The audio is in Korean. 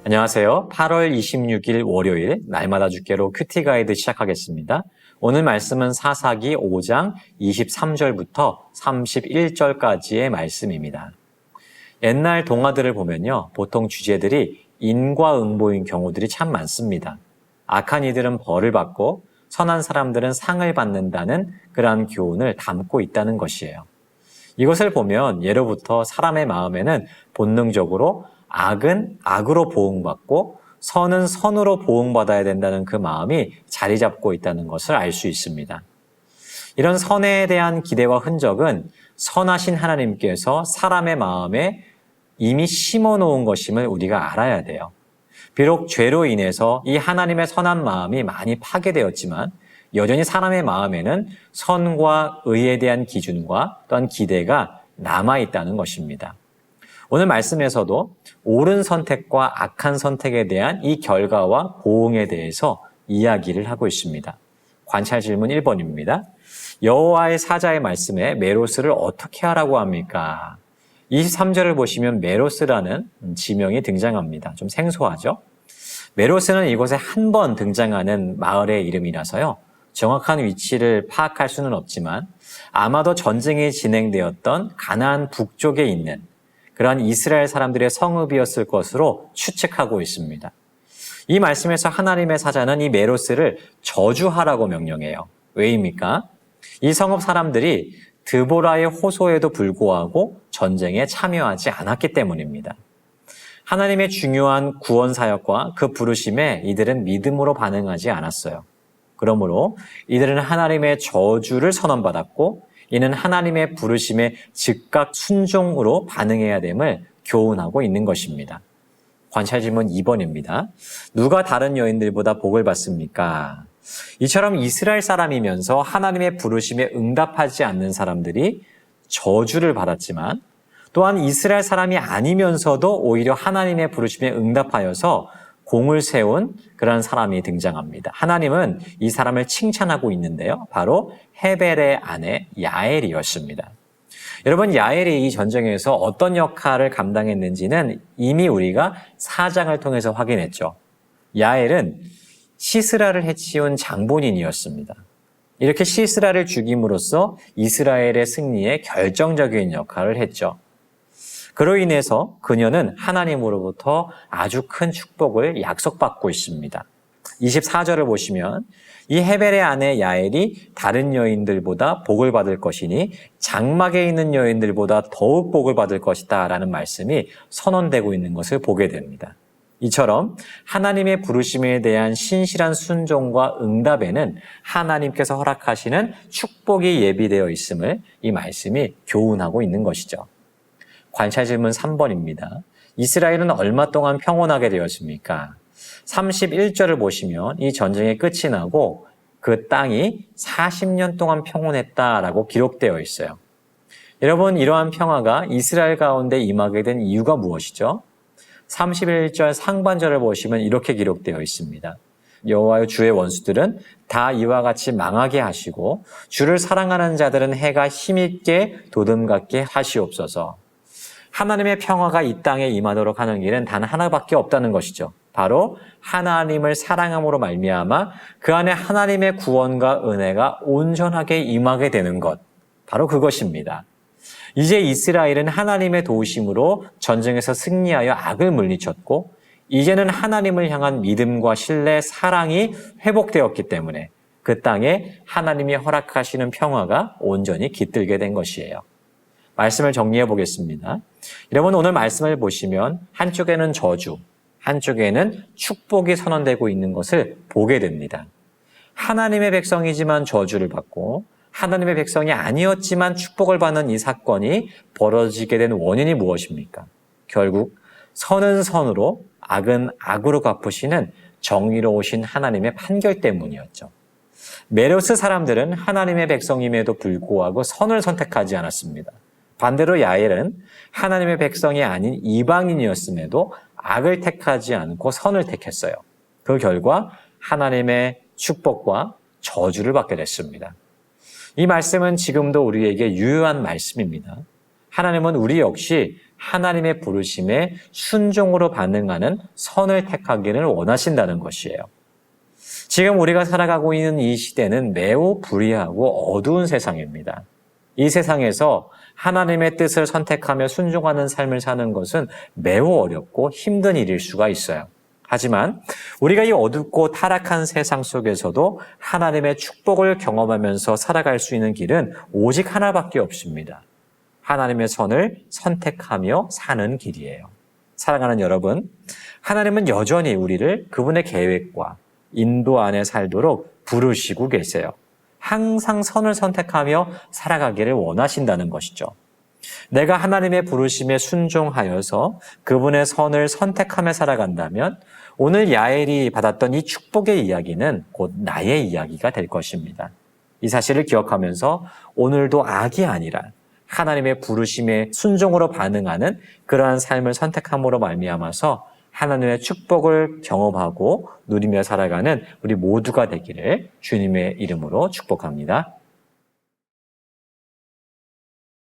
안녕하세요. 8월 26일 월요일 날마다 주께로 큐티 가이드 시작하겠습니다. 오늘 말씀은 사사기 5장 23절부터 31절까지의 말씀입니다. 옛날 동화들을 보면요. 보통 주제들이 인과응보인 경우들이 참 많습니다. 악한 이들은 벌을 받고 선한 사람들은 상을 받는다는 그러한 교훈을 담고 있다는 것이에요. 이것을 보면 예로부터 사람의 마음에는 본능적으로 악은 악으로 보응받고 선은 선으로 보응받아야 된다는 그 마음이 자리 잡고 있다는 것을 알 수 있습니다. 이런 선에 대한 기대와 흔적은 선하신 하나님께서 사람의 마음에 이미 심어놓은 것임을 우리가 알아야 돼요. 비록 죄로 인해서 이 하나님의 선한 마음이 많이 파괴되었지만 여전히 사람의 마음에는 선과 의에 대한 기준과 또한 기대가 남아있다는 것입니다. 오늘 말씀에서도 옳은 선택과 악한 선택에 대한 이 결과와 보응에 대해서 이야기를 하고 있습니다. 관찰 질문 1번입니다. 여호와의 사자의 말씀에 메로스를 어떻게 하라고 합니까? 23절을 보시면 메로스라는 지명이 등장합니다. 좀 생소하죠? 메로스는 이곳에 한 번 등장하는 마을의 이름이라서요. 정확한 위치를 파악할 수는 없지만 아마도 전쟁이 진행되었던 가나안 북쪽에 있는 그러한 이스라엘 사람들의 성읍이었을 것으로 추측하고 있습니다. 이 말씀에서 하나님의 사자는 이 메로스를 저주하라고 명령해요. 왜입니까? 이 성읍 사람들이 드보라의 호소에도 불구하고 전쟁에 참여하지 않았기 때문입니다. 하나님의 중요한 구원 사역과 그 부르심에 이들은 믿음으로 반응하지 않았어요. 그러므로 이들은 하나님의 저주를 선언받았고 이는 하나님의 부르심에 즉각 순종으로 반응해야 됨을 교훈하고 있는 것입니다. 관찰 질문 2번입니다. 누가 다른 여인들보다 복을 받습니까? 이처럼 이스라엘 사람이면서 하나님의 부르심에 응답하지 않는 사람들이 저주를 받았지만 또한 이스라엘 사람이 아니면서도 오히려 하나님의 부르심에 응답하여서 공을 세운 그런 사람이 등장합니다. 하나님은 이 사람을 칭찬하고 있는데요. 바로 헤벨의 아내 야엘이었습니다. 여러분, 야엘이 이 전쟁에서 어떤 역할을 감당했는지는 이미 우리가 사장을 통해서 확인했죠. 야엘은 시스라를 해치운 장본인이었습니다. 이렇게 시스라를 죽임으로써 이스라엘의 승리에 결정적인 역할을 했죠. 그로 인해서 그녀는 하나님으로부터 아주 큰 축복을 약속받고 있습니다. 24절을 보시면 이 헤벨의 아내 야엘이 다른 여인들보다 복을 받을 것이니 장막에 있는 여인들보다 더욱 복을 받을 것이다 라는 말씀이 선언되고 있는 것을 보게 됩니다. 이처럼 하나님의 부르심에 대한 신실한 순종과 응답에는 하나님께서 허락하시는 축복이 예비되어 있음을 이 말씀이 교훈하고 있는 것이죠. 관찰 질문 3번입니다. 이스라엘은 얼마 동안 평온하게 되었습니까? 31절을 보시면 이 전쟁의 끝이 나고 그 땅이 40년 동안 평온했다라고 기록되어 있어요. 여러분, 이러한 평화가 이스라엘 가운데 임하게 된 이유가 무엇이죠? 31절 상반절을 보시면 이렇게 기록되어 있습니다. 여호와여, 주의 원수들은 다 이와 같이 망하게 하시고 주를 사랑하는 자들은 해가 힘있게 도듬갑게 하시옵소서. 하나님의 평화가 이 땅에 임하도록 하는 길은 단 하나밖에 없다는 것이죠. 바로 하나님을 사랑함으로 말미암아 그 안에 하나님의 구원과 은혜가 온전하게 임하게 되는 것, 바로 그것입니다. 이제 이스라엘은 하나님의 도우심으로 전쟁에서 승리하여 악을 물리쳤고 이제는 하나님을 향한 믿음과 신뢰, 사랑이 회복되었기 때문에 그 땅에 하나님이 허락하시는 평화가 온전히 깃들게 된 것이에요. 말씀을 정리해 보겠습니다. 여러분, 오늘 말씀을 보시면 한쪽에는 저주, 한쪽에는 축복이 선언되고 있는 것을 보게 됩니다. 하나님의 백성이지만 저주를 받고 하나님의 백성이 아니었지만 축복을 받는 이 사건이 벌어지게 된 원인이 무엇입니까? 결국 선은 선으로 악은 악으로 갚으시는 정의로우신 하나님의 판결 때문이었죠. 메로스 사람들은 하나님의 백성임에도 불구하고 선을 선택하지 않았습니다. 반대로 야엘은 하나님의 백성이 아닌 이방인이었음에도 악을 택하지 않고 선을 택했어요. 그 결과 하나님의 축복과 저주를 받게 됐습니다. 이 말씀은 지금도 우리에게 유효한 말씀입니다. 하나님은 우리 역시 하나님의 부르심에 순종으로 반응하는 선을 택하기를 원하신다는 것이에요. 지금 우리가 살아가고 있는 이 시대는 매우 불의하고 어두운 세상입니다. 이 세상에서 하나님의 뜻을 선택하며 순종하는 삶을 사는 것은 매우 어렵고 힘든 일일 수가 있어요. 하지만 우리가 이 어둡고 타락한 세상 속에서도 하나님의 축복을 경험하면서 살아갈 수 있는 길은 오직 하나밖에 없습니다. 하나님의 선을 선택하며 사는 길이에요. 사랑하는 여러분, 하나님은 여전히 우리를 그분의 계획과 인도 안에 살도록 부르시고 계세요. 항상 선을 선택하며 살아가기를 원하신다는 것이죠. 내가 하나님의 부르심에 순종하여서 그분의 선을 선택하며 살아간다면 오늘 야엘이 받았던 이 축복의 이야기는 곧 나의 이야기가 될 것입니다. 이 사실을 기억하면서 오늘도 악이 아니라 하나님의 부르심에 순종으로 반응하는 그러한 삶을 선택함으로 말미암아서 하나님의 축복을 경험하고 누리며 살아가는 우리 모두가 되기를 주님의 이름으로 축복합니다.